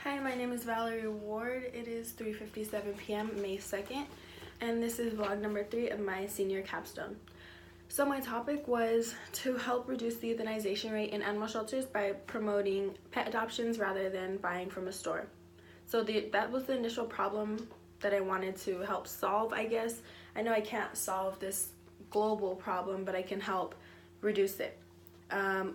Hi, my name is Valerie Ward. It is 3:57 p.m. May 2nd, and this is vlog number 3 of my senior capstone. So my topic was to help reduce the euthanization rate in animal shelters by promoting pet adoptions rather than buying from a store. So that was the initial problem that I wanted to help solve, I guess. I know I can't solve this global problem, but I can help reduce it.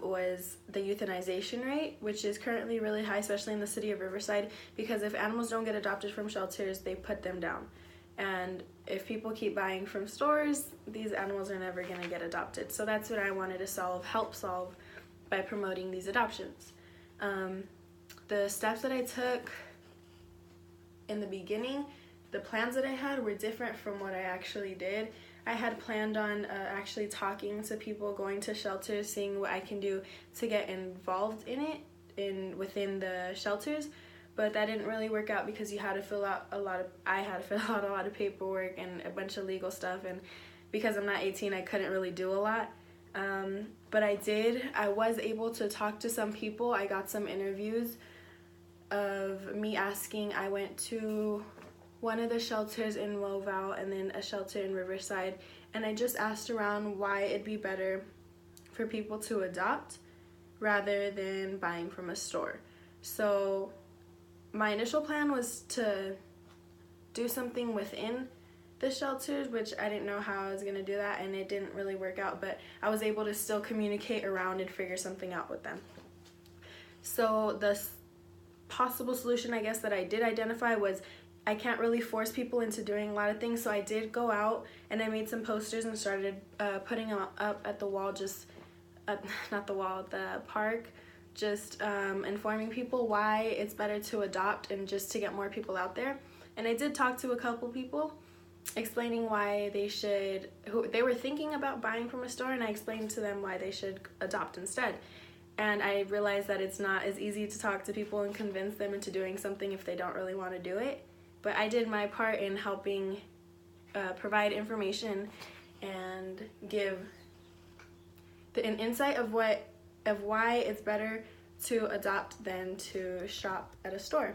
Was the euthanization rate, which is currently really high, especially in the city of Riverside, because if animals don't get adopted from shelters, they put them down. And if people keep buying from stores, these animals are never going to get adopted. So that's what I wanted to help solve by promoting these adoptions. The steps that I took in the beginning, the plans that I had were different from what I actually did. I had planned on actually talking to people, going to shelters, seeing what I can do to get involved in it within the shelters, but that didn't really work out because I had to fill out a lot of paperwork and a bunch of legal stuff, and because I'm not 18, I couldn't really do a lot. But I was able to talk to some people. I got some interviews of me asking. I went to one of the shelters in Woval and then a shelter in Riverside, and I just asked around why it'd be better for people to adopt rather than buying from a store. So my initial plan was to do something within the shelters, which I didn't know how I was going to do that, and it didn't really work out, but I was able to still communicate around and figure something out with them. So the possible solution, I guess, that I did identify was I can't really force people into doing a lot of things, so I did go out and I made some posters and started putting them up at the wall, the park, just informing people why it's better to adopt and just to get more people out there. And I did talk to a couple people explaining why they were thinking about buying from a store, and I explained to them why they should adopt instead. And I realized that it's not as easy to talk to people and convince them into doing something if they don't really want to do it. But I did my part in helping provide information and give an insight of why it's better to adopt than to shop at a store.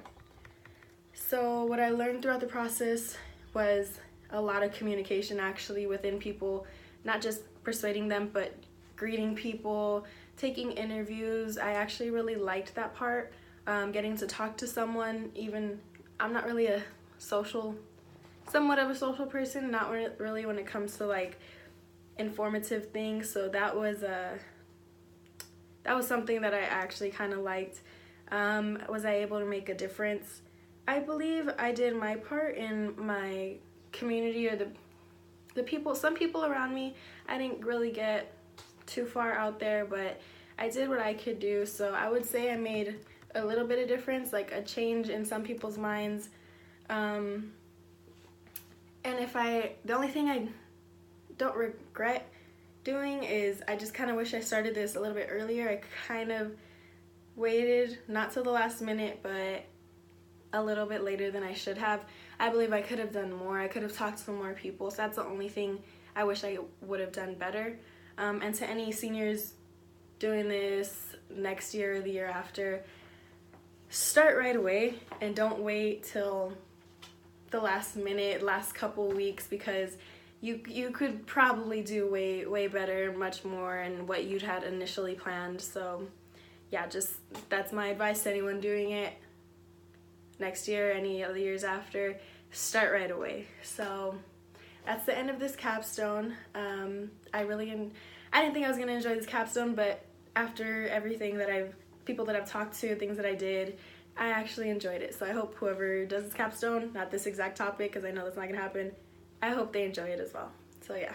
So what I learned throughout the process was a lot of communication actually within people, not just persuading them, but greeting people, taking interviews. I actually really liked that part, getting to talk to someone. Even I'm not really somewhat of a social person, not really when it comes to like informative things, so that was something that I actually kind of liked. Was I able to make a difference? I believe I did my part in my community, or some people around me. I didn't really get too far out there, but I did what I could do, so I would say I made a little bit of difference, like a change in some people's minds. And the only thing I don't regret doing is I just kind of wish I started this a little bit earlier. I kind of waited, not till the last minute, but a little bit later than I should have. I believe I could have done more. I could have talked to more people, so that's the only thing I wish I would have done better. And to any seniors doing this next year or the year after, start right away and don't wait till the last minute, last couple weeks, because you could probably do way better, much more, and what you'd had initially planned. So yeah, that's my advice to anyone doing it next year, any other years after. Start right away. So that's the end of this capstone. I didn't think I was gonna enjoy this capstone, but after everything people that I've talked to, things that I did, I actually enjoyed it. So I hope whoever does this capstone, not this exact topic because I know that's not gonna happen, I hope they enjoy it as well. So yeah.